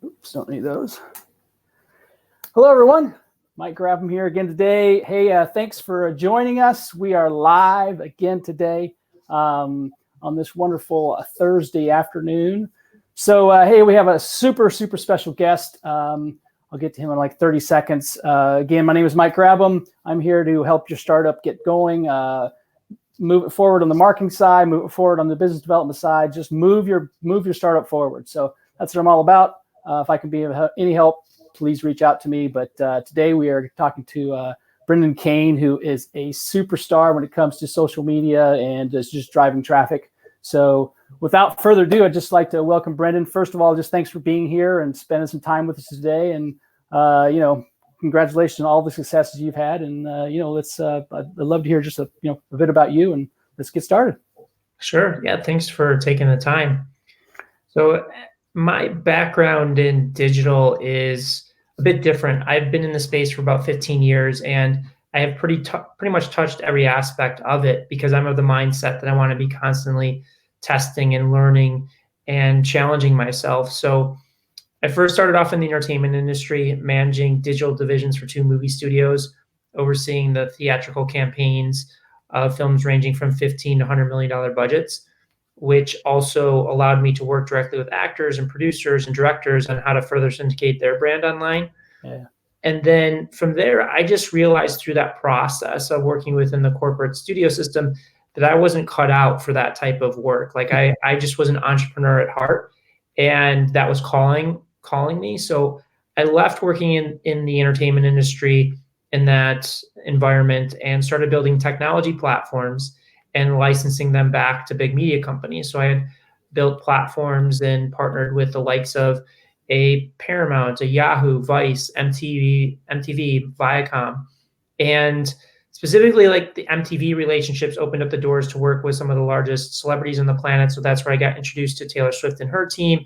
Oops, don't need those. Hello, everyone. Mike Grabham here again today. Hey, thanks for joining us. We are live again today on this wonderful Thursday afternoon. So, hey, we have a super special guest. I'll get to him in like 30 seconds. Again, my name is Mike Grabham. I'm here to help your startup get going, move it forward on the marketing side, move it forward on the business development side. Just move your startup forward. So that's what I'm all about. If I can be of any help, please reach out to me. But today we are talking to Brendan Kane, who is a superstar when it comes to social media and is just driving traffic. So without further ado, I'd just like to welcome Brendan. First of all, just thanks for being here and spending some time with us today. And, congratulations on all the successes you've had. And, I'd love to hear just a bit about you, and let's get started. Sure. Yeah. Thanks for taking the time. So my background in digital is a bit different. I've been in the space for about 15 years, and I have pretty much touched every aspect of it because I'm of the mindset that I want to be constantly testing and learning and challenging myself. So I first started off in the entertainment industry, managing digital divisions for 2 movie studios, overseeing the theatrical campaigns of films ranging from $15 to $100 million budgets, which also allowed me to work directly with actors and producers and directors on how to further syndicate their brand online. Yeah. And then from there, I just realized through that process of working within the corporate studio system that I wasn't cut out for that type of work. Like I just was an entrepreneur at heart, and that was calling me. So I left working in the entertainment industry in that environment and started building technology platforms and licensing them back to big media companies. So I had built platforms and partnered with the likes of a Paramount, a Yahoo, Vice, MTV, Viacom. And specifically, like the MTV relationships opened up the doors to work with some of the largest celebrities on the planet. So that's where I got introduced to Taylor Swift and her team,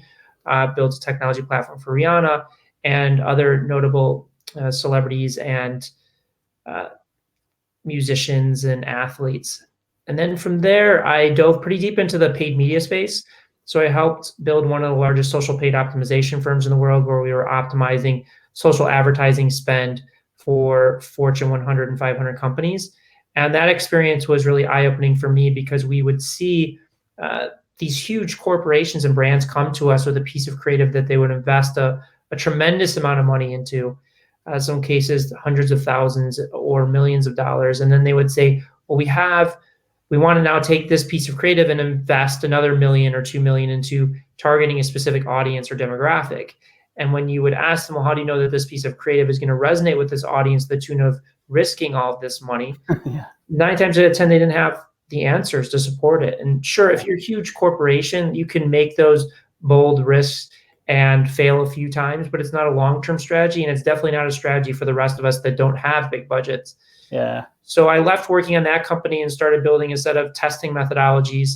built a technology platform for Rihanna and other notable celebrities and musicians and athletes. And then from there, I dove pretty deep into the paid media space. So I helped build one of the largest social paid optimization firms in the world, where we were optimizing social advertising spend for Fortune 100 and 500 companies. And that experience was really eye-opening for me because we would see these huge corporations and brands come to us with a piece of creative that they would invest a tremendous amount of money into, some cases hundreds of thousands or millions of dollars. And then they would say, well, we want to now take this piece of creative and invest another $1 million or $2 million into targeting a specific audience or demographic. And when you would ask them, well, how do you know that this piece of creative is going to resonate with this audience to the tune of risking all of this money? Yeah. 9 times out of 10, they didn't have the answers to support it. And sure, if you're a huge corporation, you can make those bold risks and fail a few times, but it's not a long-term strategy. And it's definitely not a strategy for the rest of us that don't have big budgets. Yeah. So I left working on that company and started building a set of testing methodologies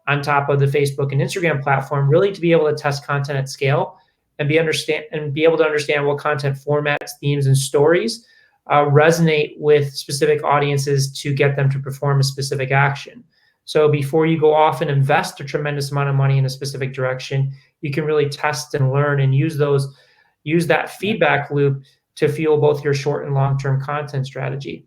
on top of the Facebook and Instagram platform, really to be able to test content at scale and be able to understand what content formats, themes, and stories resonate with specific audiences to get them to perform a specific action. So before you go off and invest a tremendous amount of money in a specific direction, you can really test and learn and use that feedback loop to fuel both your short and long-term content strategy.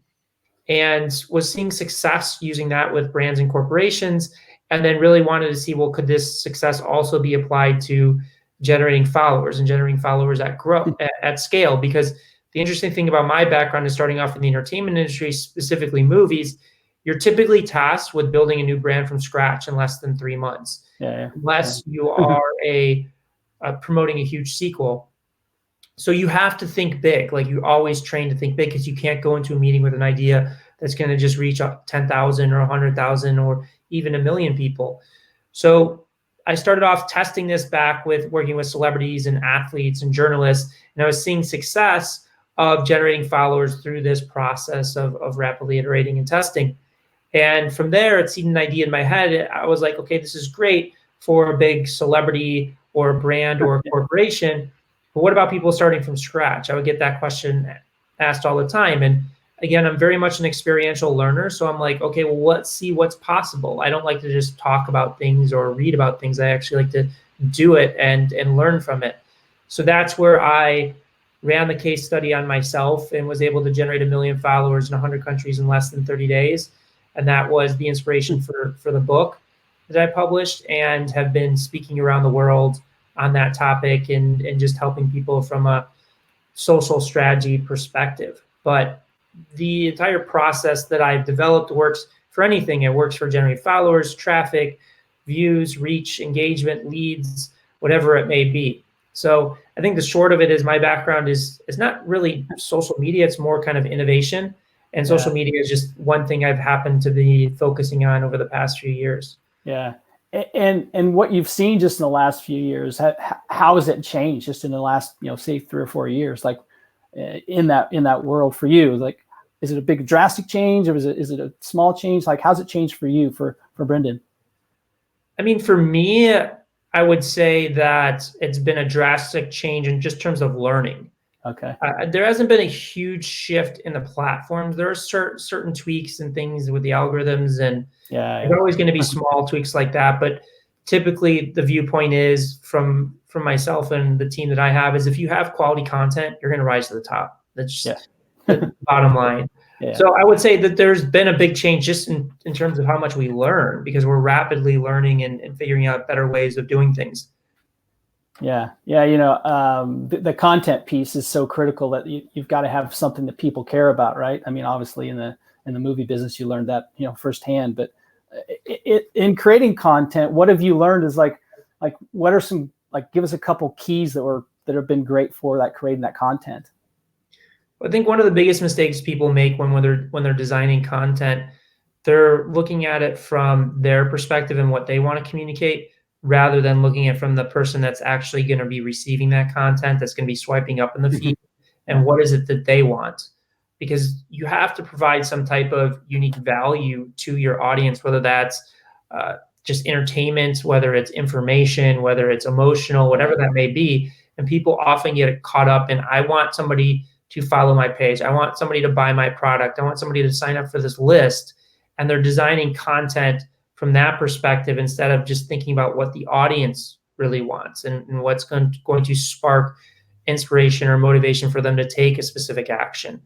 And was seeing success using that with brands and corporations, and then really wanted to see, well, could this success also be applied to generating followers at scale? Because the interesting thing about my background is starting off in the entertainment industry, specifically movies, you're typically tasked with building a new brand from scratch in less than 3 months, unless you are promoting a huge sequel. So you have to think big. Like, you're always trained to think big, because you can't go into a meeting with an idea that's going to just reach 10,000 or 100,000 or even 1 million people. So I started off testing this back with working with celebrities and athletes and journalists, and I was seeing success of generating followers through this process of rapidly iterating and testing. And from there, it seemed an idea in my head. I was like, okay, this is great for a big celebrity or a brand or a corporation, but what about people starting from scratch? I would get that question asked all the time. And again, I'm very much an experiential learner. So I'm like, okay, well, let's see what's possible. I don't like to just talk about things or read about things. I actually like to do it and learn from it. So that's where I ran the case study on myself and was able to generate 1 million followers in 100 countries in less than 30 days. And that was the inspiration for the book that I published, and have been speaking around the world on that topic and just helping people from a social strategy perspective. But the entire process that I've developed works for anything. It works for generating followers, traffic, views, reach, engagement, leads, whatever it may be. So I think the short of it is my background is not really social media. It's more kind of innovation. And social media is just one thing I've happened to be focusing on over the past few years. Yeah. And what you've seen just in the last few years, how has it changed just in the last, say 3 or 4 years, like in that world for you? Like, is it a big drastic change, or is it a small change? Like, how's it changed for you, for Brendan? I mean, for me, I would say that it's been a drastic change in just terms of learning. Okay. There hasn't been a huge shift in the platforms. There are certain tweaks and things with the algorithms, and there's always going to be small tweaks like that. But typically, the viewpoint is from myself and the team that I have is, if you have quality content, you're going to rise to the top. That's just the bottom line. Yeah. So I would say that there's been a big change just in terms of how much we learn, because we're rapidly learning and figuring out better ways of doing things. Yeah. The content piece is so critical that you've got to have something that people care about, right? I mean, obviously in the movie business, you learned that, firsthand, but in creating content, what have you learned is like, what are some, give us a couple keys that have been great for that, creating that content. I think one of the biggest mistakes people make when they're designing content, they're looking at it from their perspective and what they want to communicate, rather than looking at it from the person that's actually going to be receiving that content, that's going to be swiping up in the feed, and what is it that they want. Because you have to provide some type of unique value to your audience, whether that's just entertainment, whether it's information, whether it's emotional, whatever that may be. And people often get caught up in, I want somebody to follow my page, I want somebody to buy my product, I want somebody to sign up for this list. And they're designing content from that perspective, instead of just thinking about what the audience really wants and what's going to spark inspiration or motivation for them to take a specific action.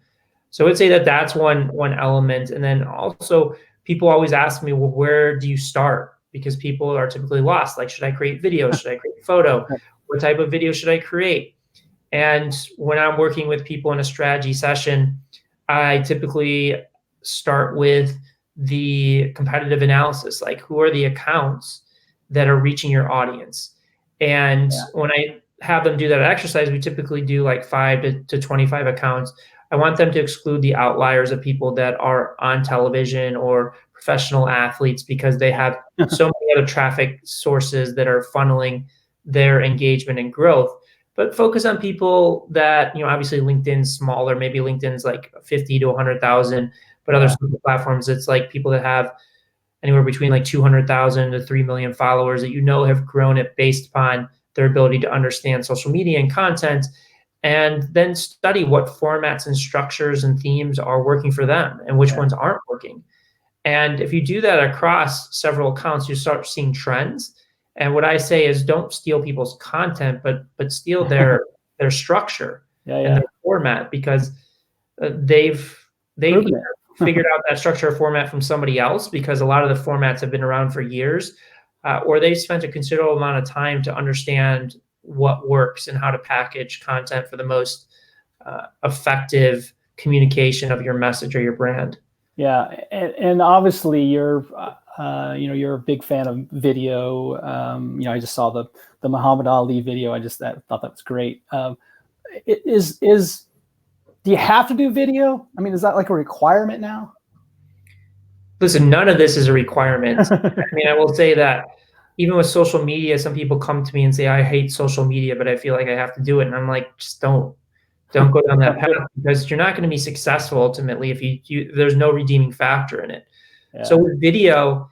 So I would say that that's one element. And then also, people always ask me, well, where do you start? Because people are typically lost. Like, should I create video? Should I create photo? What type of video should I create? And when I'm working with people in a strategy session, I typically start with the competitive analysis, like, who are the accounts that are reaching your audience? And when I have them do that exercise, we typically do like 5 to 25 accounts. I want them to exclude the outliers of people that are on television or professional athletes, because they have so many other traffic sources that are funneling their engagement and growth. But focus on people that, obviously LinkedIn's smaller, maybe LinkedIn's like 50 to 100,000, but other social platforms, it's like people that have anywhere between like 200,000 to 3 million followers that have grown it based upon their ability to understand social media and content, and then study what formats and structures and themes are working for them and which ones aren't working. And if you do that across several accounts, you start seeing trends. And what I say is, don't steal people's content, but steal their structure and their format, because they've either figured out that structure or format from somebody else, because a lot of the formats have been around for years, or they've spent a considerable amount of time to understand what works and how to package content for the most effective communication of your message or your brand. Yeah, and obviously you're a big fan of video. I just saw the Muhammad Ali video. I thought that was great. Do you have to do video? I mean, is that like a requirement now? Listen, none of this is a requirement. I mean, I will say that even with social media, some people come to me and say, I hate social media, but I feel like I have to do it. And I'm like, just don't go down that path, because you're not going to be successful ultimately if there's no redeeming factor in it. Yeah. So with video,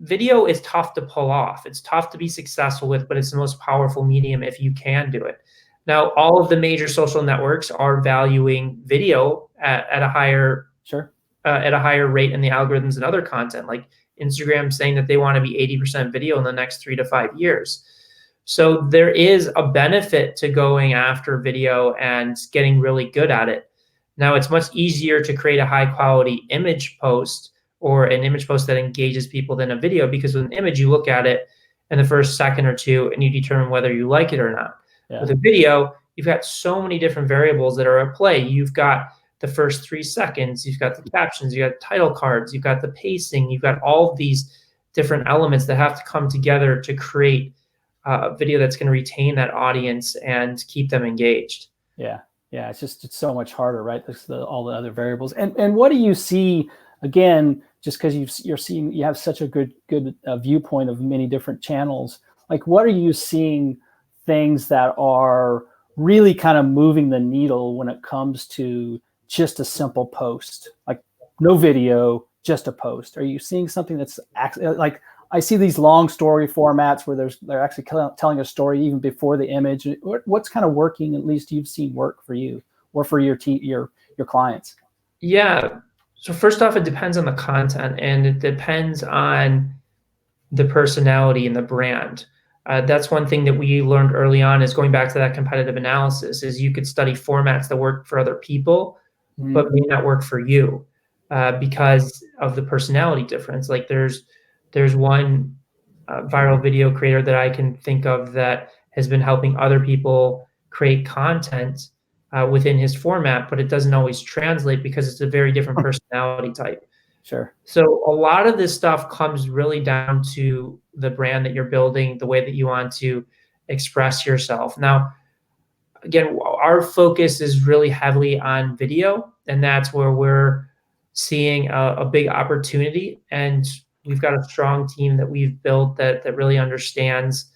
video is tough to pull off. It's tough to be successful with, but it's the most powerful medium if you can do it. Now, all of the major social networks are valuing video at a higher rate in the algorithms and other content, like Instagram saying that they want to be 80% video in the next 3 to 5 years. So there is a benefit to going after video and getting really good at it. Now, it's much easier to create a high quality image post or an image post that engages people than a video, because with an image, you look at it in the first second or two and you determine whether you like it or not. Yeah. With a video, you've got so many different variables that are at play. You've got the first 3 seconds, you've got the captions, you've got title cards, you've got the pacing, you've got all of these different elements that have to come together to create a video that's going to retain that audience and keep them engaged. Yeah. Yeah. It's so much harder, right? There's all the other variables. And what do you see, again, just because you have such a good viewpoint of many different channels, like what are you seeing things that are really kind of moving the needle when it comes to just a simple post, like no video, just a post? Are you seeing something that's actually, like, I see these long story formats where they're actually telling a story even before the image. What's kind of working, at least you've seen work for you or for your clients? Yeah. So first off, it depends on the content, and it depends on the personality and the brand. That's one thing that we learned early on, is going back to that competitive analysis, is you could study formats that work for other people, but may not work for you because of the personality difference. Like there's one viral video creator that I can think of that has been helping other people create content within his format, but it doesn't always translate because it's a very different personality type. Sure. So a lot of this stuff comes really down to the brand that you're building, the way that you want to express yourself. Now, again, our focus is really heavily on video, and that's where we're seeing a big opportunity. And we've got a strong team that we've built that really understands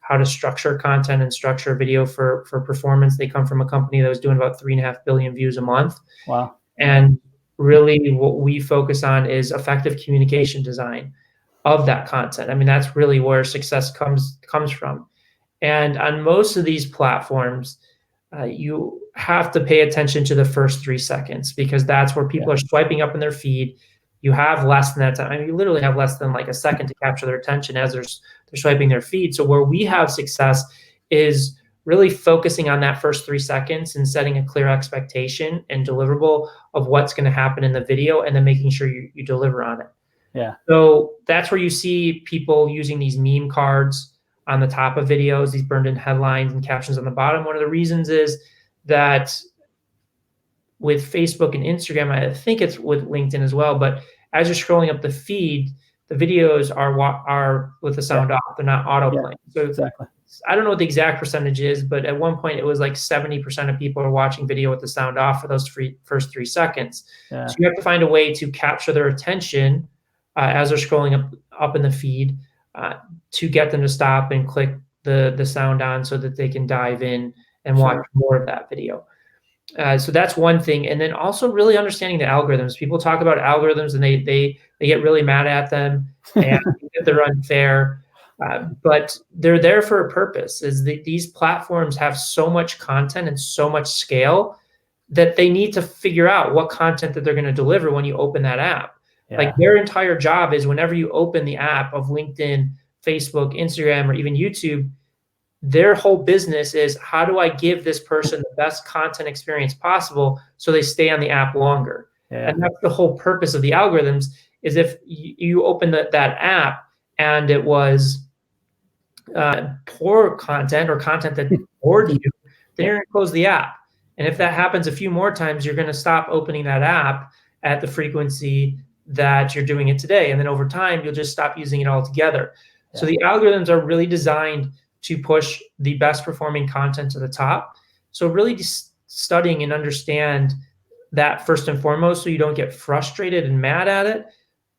how to structure content and structure video for performance. They come from a company that was doing about 3.5 billion views a month. Wow. And really what we focus on is effective communication design of that content. I mean, that's really where success comes from. And on most of these platforms, you have to pay attention to the first 3 seconds, because that's where people are swiping up in their feed. You have less than that time. I mean, you literally have less than like a second to capture their attention as they're swiping their feed. So where we have success is really focusing on that first 3 seconds and setting a clear expectation and deliverable of what's going to happen in the video, and then making sure you deliver on it. Yeah. So that's where you see people using these meme cards on the top of videos, these burned in headlines and captions on the bottom. One of the reasons is that with Facebook and Instagram, I think it's with LinkedIn as well, but as you're scrolling up the feed, the videos are with the sound off. They're not autoplaying. So exactly. I don't know what the exact percentage is, but at one point it was like 70% of people are watching video with the sound off for those first 3 seconds. Yeah. So you have to find a way to capture their attention as they're scrolling up in the feed to get them to stop and click the sound on so that they can dive in and watch more of that video. So that's one thing. And then also really understanding the algorithms. People talk about algorithms and they get really mad at them and they're unfair. But they're there for a purpose. These platforms have so much content and so much scale that they need to figure out what content that they're going to deliver when you open that app. Yeah. Like their entire job is, whenever you open the app of LinkedIn, Facebook, Instagram, or even YouTube, their whole business is, how do I give this person the best content experience possible so they stay on the app longer? Yeah. And that's the whole purpose of the algorithms, is if you open that app and it was poor content or content that bored you, then you're going to close the app. And if that happens a few more times, you're going to stop opening that app at the frequency that you're doing it today. And then over time, you'll just stop using it altogether. Yeah. So the algorithms are really designed to push the best performing content to the top. So really just studying and understand that first and foremost, so you don't get frustrated and mad at it.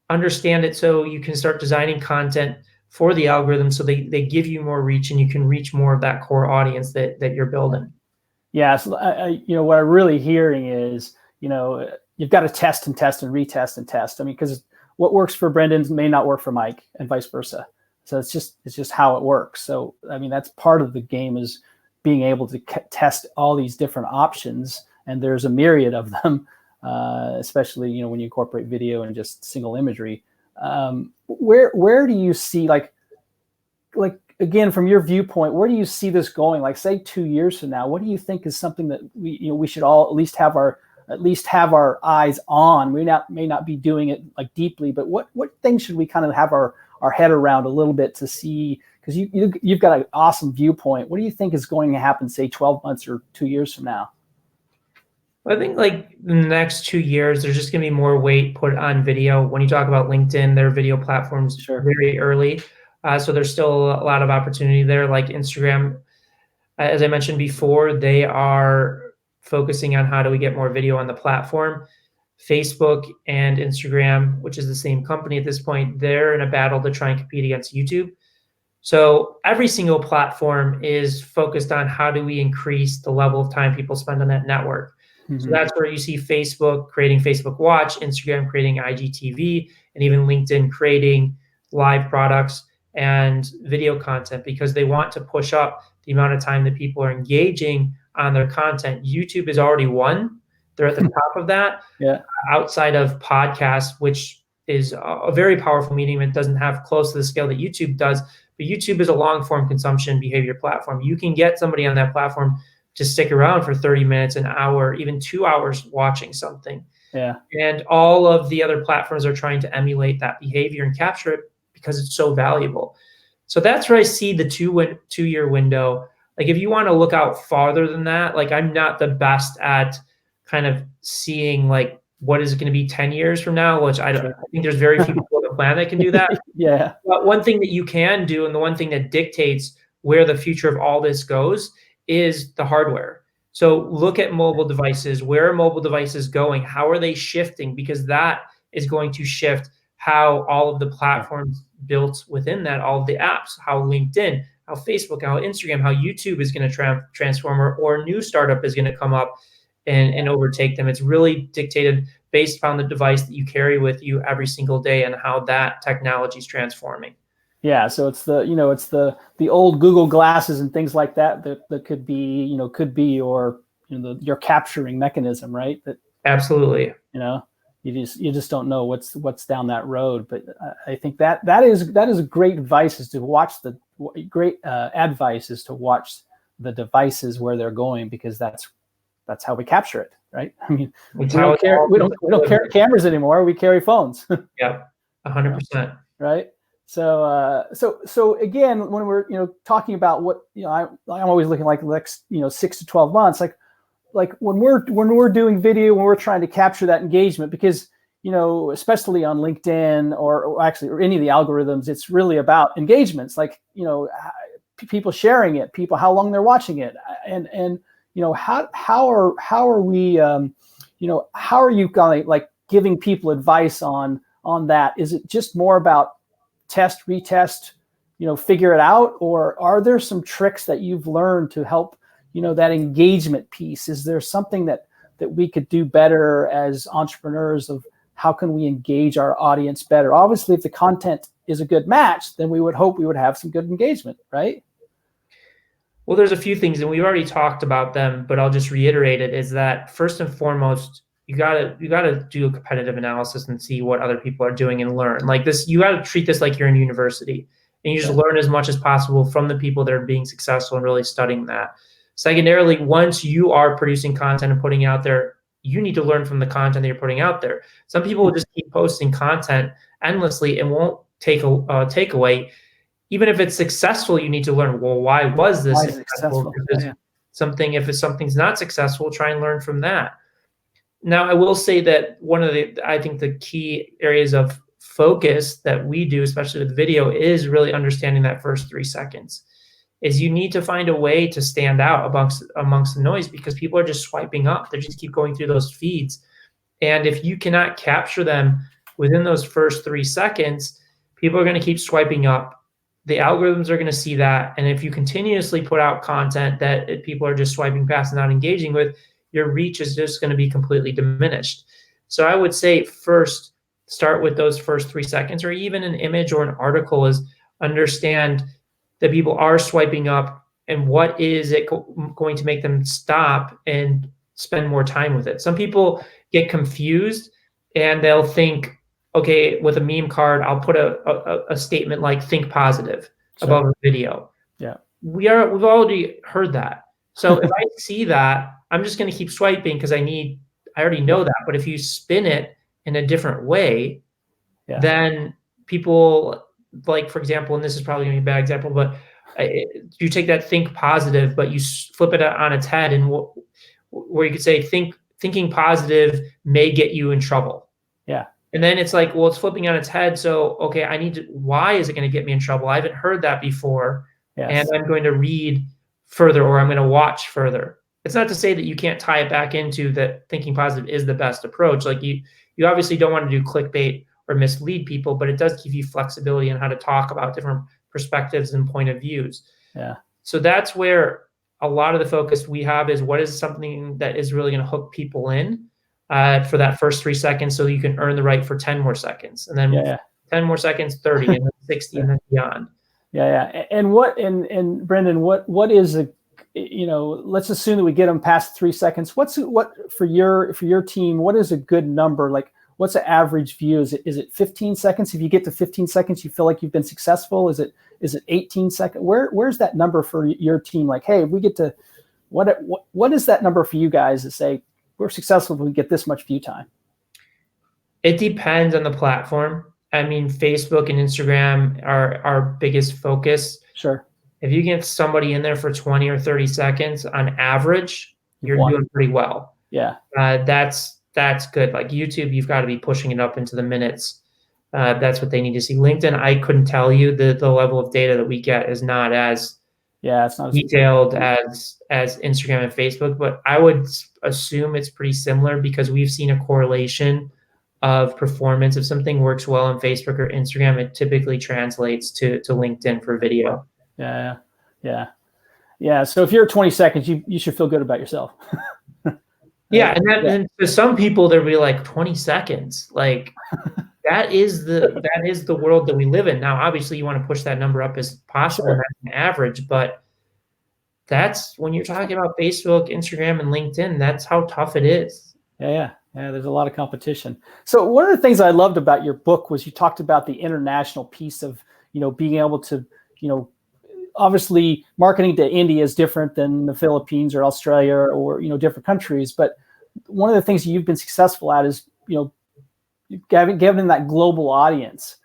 Understand it so you can start designing content for the algorithm so they give you more reach and you can reach more of that core audience that you're building. Yeah, so what I'm really hearing is, you've got to test and test and retest and test. I mean, because what works for Brendan may not work for Mike, and vice versa. So it's just how it works. So I mean, that's part of the game, is being able to test all these different options, and there's a myriad of them, especially when you incorporate video and just single imagery. Where do you see like again, from your viewpoint, where do you see this going? Like, say 2 years from now, what do you think is something that we should all at least have our eyes on? We may not be doing it like deeply, but what things should we kind of have our head around a little bit to see? Because you've got an awesome viewpoint. What do you think is going to happen, say 12 months or 2 years from now? I think like in the next 2 years, there's just going to be more weight put on video. When you talk about LinkedIn, their video platforms Sure. very early. So there's still a lot of opportunity there. Like Instagram, as I mentioned before, they are focusing on how do we get more video on the platform. Facebook and Instagram, which is the same company at this point, they're in a battle to try and compete against YouTube. So every single platform is focused on how do we increase the level of time people spend on that network. So that's where you see Facebook creating Facebook Watch, Instagram creating IGTV, and even LinkedIn creating live products and video content, because they want to push up the amount of time that people are engaging on their content. YouTube is already one. They're at the top of that. Yeah. Outside of podcasts, which is a very powerful medium, it doesn't have close to the scale that YouTube does. But YouTube is a long form consumption behavior platform. You can get somebody on that platform to stick around for 30 minutes, an hour, even 2 hours watching something. Yeah. And all of the other platforms are trying to emulate that behavior and capture it because it's so valuable. So that's where I see the 2-year window. Like if you want to look out farther than that, like I'm not the best at kind of seeing like what is it going to be 10 years from now, which I think there's very few people on the planet that can do that. Yeah. But one thing that you can do, and the one thing that dictates where the future of all this goes, is the hardware. So look at mobile devices. Where are mobile devices going? How are they shifting? Because that is going to shift how all of the platforms built within that, all of the apps, how LinkedIn, how Facebook, how Instagram, how YouTube is going to transform, or a new startup is going to come up and overtake them. It's really dictated based upon the device that you carry with you every single day and how that technology is transforming. Yeah, so it's the old Google glasses and things like that could be your capturing mechanism, right? That absolutely. You just don't know what's down that road. But I think that is a great advice, is to watch advice is to watch the devices where they're going, because that's how we capture it, right? I mean, we don't carry cameras anymore. We carry phones. Yeah, 100%. Right. So again, when we're talking about what I'm always looking like the next 6 to 12 months, like when we're doing video, when we're trying to capture that engagement, because especially on LinkedIn or any of the algorithms, it's really about engagements, like people sharing it, how long they're watching it, and how are we how are you kind of like giving people advice on that? Is it just more about test, retest, figure it out? Or are there some tricks that you've learned to help, that engagement piece? Is there something that we could do better as entrepreneurs of how can we engage our audience better? Obviously, if the content is a good match, then we would hope we would have some good engagement, right? Well, there's a few things, and we've already talked about them, but I'll just reiterate it, is that first and foremost, you gotta do a competitive analysis and see what other people are doing and learn. Like this, you gotta treat this like you're in university, and you just learn as much as possible from the people that are being successful and really studying that. Secondarily, once you are producing content and putting it out there, you need to learn from the content that you're putting out there. Some people will just keep posting content endlessly and won't take away. Even if it's successful, you need to learn, well, why was this successful? Because if something's not successful, try and learn from that. Now, I will say that I think the key areas of focus that we do, especially with video, is really understanding that first 3 seconds. Is you need to find a way to stand out amongst the noise, because people are just swiping up. They just keep going through those feeds. And if you cannot capture them within those first 3 seconds, people are going to keep swiping up. The algorithms are going to see that. And if you continuously put out content that people are just swiping past and not engaging with, your reach is just going to be completely diminished. So I would say first, start with those first 3 seconds, or even an image or an article, is understand that people are swiping up and what is it going to make them stop and spend more time with it. Some people get confused and they'll think, okay, with a meme card, I'll put a statement like think positive above a video. Yeah. We've already heard that. So if I see that, I'm just going to keep swiping because I already know that. But if you spin it in a different way, then people, like, for example, and this is probably going to be a bad example, but you take that think positive, but you flip it on its head, and where you could say thinking positive may get you in trouble. Yeah. And then it's like, well, it's flipping on its head. So, okay, why is it going to get me in trouble? I haven't heard that before. Yes. And I'm going to read further, or I'm going to watch further. It's not to say that you can't tie it back into that thinking positive is the best approach. Like you obviously don't want to do clickbait or mislead people, but it does give you flexibility in how to talk about different perspectives and point of views. Yeah. So that's where a lot of the focus we have is what is something that is really going to hook people in for that first 3 seconds, so you can earn the right for 10 more seconds, and then 10 more seconds, 30, and then 60, and then beyond. Yeah. And Brendan, what is let's assume that we get them past 3 seconds. What for your team, what is a good number? Like, what's an average view? Is it 15 seconds? If you get to 15 seconds, you feel like you've been successful? Is it 18 seconds? Where's that number for your team? Like, hey, if we get to what is that number for you guys to say we're successful if we get this much view time? It depends on the platform. I mean, Facebook and Instagram are our biggest focus. Sure. If you get somebody in there for 20 or 30 seconds on average, you're doing pretty well. Yeah. That's good. Like YouTube, you've got to be pushing it up into the minutes. That's what they need to see. LinkedIn, I couldn't tell you. The level of data that we get is not as it's not detailed as Instagram and Facebook, but I would assume it's pretty similar because we've seen a correlation of performance. If something works well on Facebook or Instagram, it typically translates to LinkedIn for video. Yeah. So if you're at 20 seconds, you should feel good about yourself. Yeah, and to some people, they'll be like 20 seconds. Like that is the world that we live in now. Obviously, you want to push that number up as possible, and that's an average. But that's when you're talking about Facebook, Instagram, and LinkedIn. That's how tough it is. Yeah. There's a lot of competition. So one of the things I loved about your book was you talked about the international piece of being able to obviously marketing to India is different than the Philippines or Australia or different countries, but one of the things you've been successful at is given that global audience,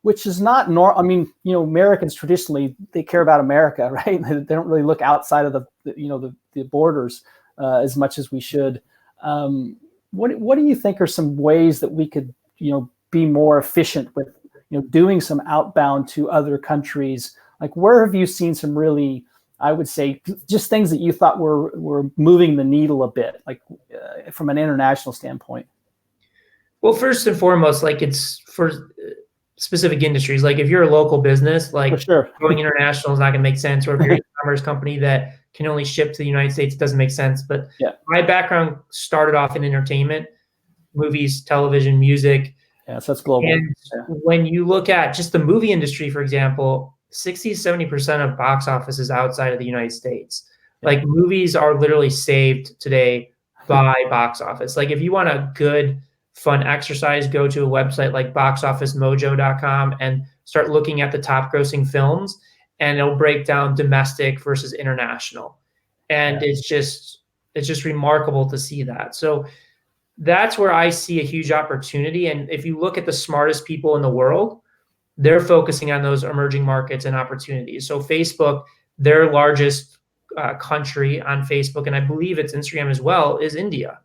which is not Americans traditionally, they care about America, right? They don't really look outside of the borders as much as we should. What do you think are some ways that we could be more efficient with doing some outbound to other countries? Like, where have you seen some really, I would say, just things that you thought were moving the needle a bit, like from an international standpoint? Well, first and foremost, like it's for specific industries. Like if you're a local business, like going international is not going to make sense. Or if you're an e-commerce company that can only ship to the United States, it doesn't make sense. But my background started off in entertainment, movies, television, music. Yeah, so that's global. And when you look at just the movie industry, for example, 60-70% of box office is outside of the United States. Like movies are literally saved today by box office. Like if you want a good, fun exercise, go to a website like boxofficemojo.com and start looking at the top grossing films, and it'll break down domestic versus international. And it's just remarkable to see that. So that's where I see a huge opportunity. And if you look at the smartest people in the world, they're focusing on those emerging markets and opportunities. So Facebook, their largest country on Facebook, and I believe it's Instagram as well, is India.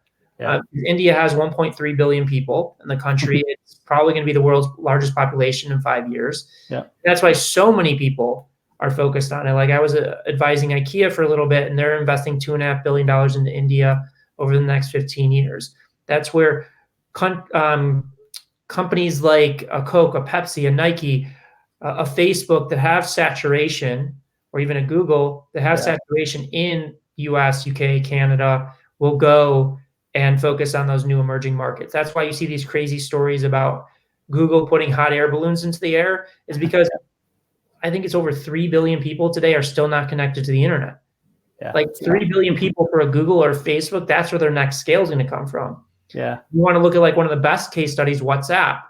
India has 1.3 billion people in the country. It's probably going to be the world's largest population in 5 years. That's why so many people are focused on it. Like I was advising IKEA for a little bit, and they're investing $2.5 billion into India over the next 15 years. That's where companies like a Coke, a Pepsi, a Nike, a Facebook that have saturation, or even a Google that have saturation in US, UK, Canada, will go and focus on those new emerging markets. That's why you see these crazy stories about Google putting hot air balloons into the air, is because I think it's over 3 billion people today are still not connected to the internet. Like 3 billion people for a Google or Facebook, that's where their next scale is going to come from. You want to look at like one of the best case studies, WhatsApp,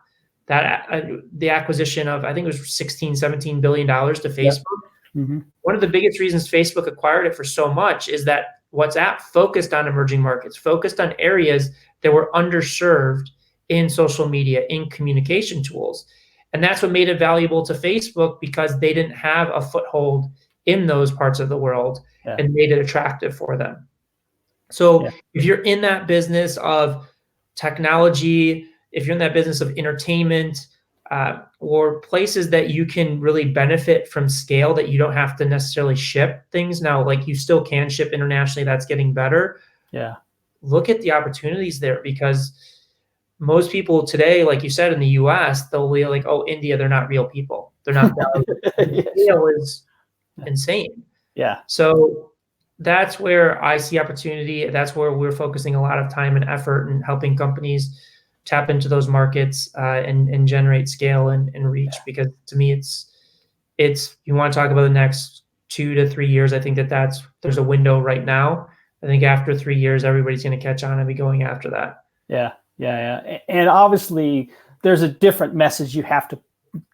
that the acquisition of, I think it was $16, $17 billion to Facebook. Mm-hmm. One of the biggest reasons Facebook acquired it for so much is that WhatsApp focused on emerging markets, focused on areas that were underserved in social media, in communication tools. And that's what made it valuable to Facebook, because they didn't have a foothold in those parts of the world, and made it attractive for them. So if you're in that business of technology, if you're in that business of entertainment, or places that you can really benefit from scale, that you don't have to necessarily ship things now, like you still can ship internationally, that's getting better. Yeah. Look at the opportunities there, because most people today, like you said, in the US, they'll be like, oh, India, they're not real people. They're not valuable. The scale is insane. Yeah. So that's where I see opportunity. That's where we're focusing a lot of time and effort and helping companies tap into those markets, and generate scale and reach. Because to me, it's you want to talk about the next 2 to 3 years. I think there's a window right now. I think after 3 years, everybody's going to catch on and be going after that. Yeah. And obviously, there's a different message you have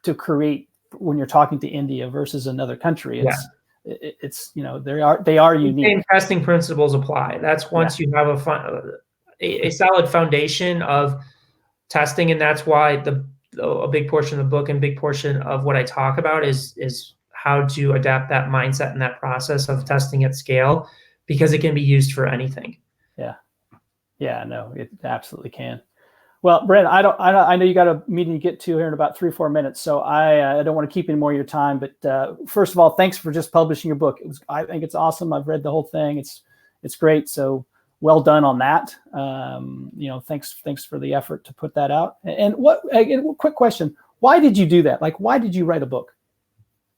to create when you're talking to India versus another country. It's they are unique. Same testing principles apply. That's once you have a solid foundation of testing, and that's why a big portion of the book and big portion of what I talk about is how to adapt that mindset and that process of testing at scale, because it can be used for anything. Yeah, no, it absolutely can. Well, Brent, I know you got a meeting to get to here in about 3 or 4 minutes, so I don't want to keep any more of your time. But first of all, thanks for just publishing your book. I think it's awesome. I've read the whole thing. It's great. So well done on that. Thanks for the effort to put that out. And quick question: why did you do that? Like, why did you write a book?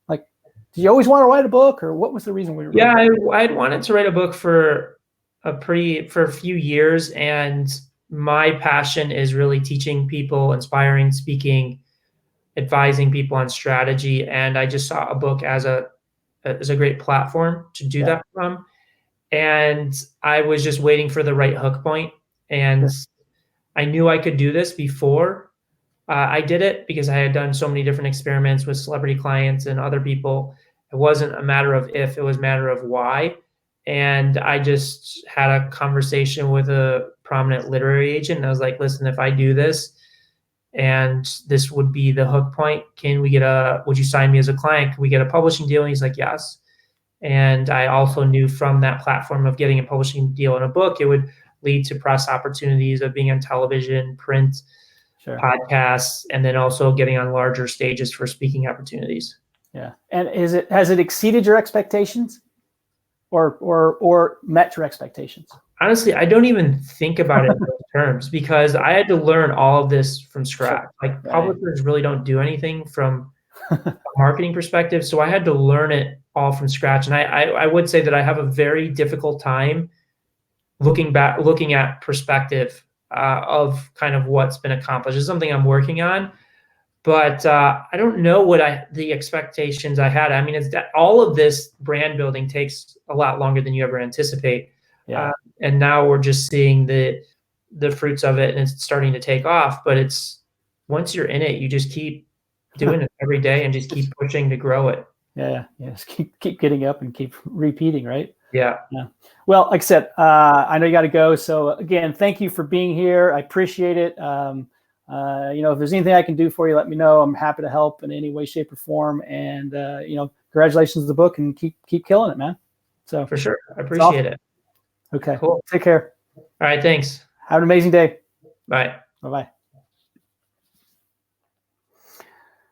Like, did you always want to write a book, or what was the reason we were? Yeah, I'd wanted to write a book for a few years, and my passion is really teaching people, inspiring, speaking, advising people on strategy. And I just saw a book as a great platform to do that from. And I was just waiting for the right hook point. And I knew I could do this before I did it, because I had done so many different experiments with celebrity clients and other people. It wasn't a matter of if, it was a matter of why. And I just had a conversation with a prominent literary agent, and I was like, listen, if I do this and this would be the hook point, would you sign me as a client? Can we get a publishing deal? And he's like, yes. And I also knew from that platform of getting a publishing deal in a book, it would lead to press opportunities of being on television, print, podcasts, and then also getting on larger stages for speaking opportunities. Yeah. And has it exceeded your expectations? Or met your expectations? Honestly, I don't even think about it in those terms, because I had to learn all of this from scratch. Like, publishers really don't do anything from a marketing perspective. So I had to learn it all from scratch. And I would say that I have a very difficult time looking at perspective of kind of what's been accomplished. It's something I'm working on. But I don't know what the expectations I had. I mean, it's that all of this brand building takes a lot longer than you ever anticipate. Yeah. And now we're just seeing the fruits of it, and it's starting to take off. But once you're in it, you just keep doing it every day and just keep pushing to grow it. Yeah. Just keep getting up and keep repeating, right? Yeah. Well, like I said, I know you got to go. So again, thank you for being here. I appreciate it. If there's anything I can do for you, let me know. I'm happy to help in any way, shape, or form. And congratulations on the book, and keep killing it, man. So for sure, I appreciate it. Okay, cool. Take care. All right, thanks. Have an amazing day. Bye. Bye.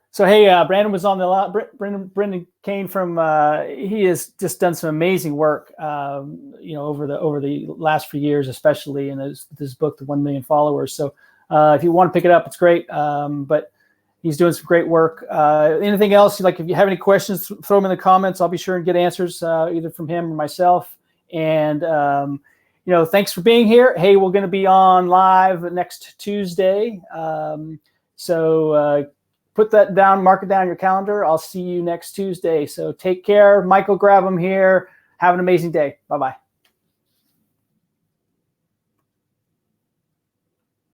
So hey, Brandon was on the lot. Brendan Kane from he has just done some amazing work, over the last few years, especially in this book, The 1 Million Followers. So. If you want to pick it up, it's great. But he's doing some great work. Anything else? Like, if you have any questions, throw them in the comments. I'll be sure and get answers either from him or myself. And, thanks for being here. Hey, we're going to be on live next Tuesday. So put that down, mark it down in your calendar. I'll see you next Tuesday. So take care. Michael Grabham here. Have an amazing day. Bye-bye.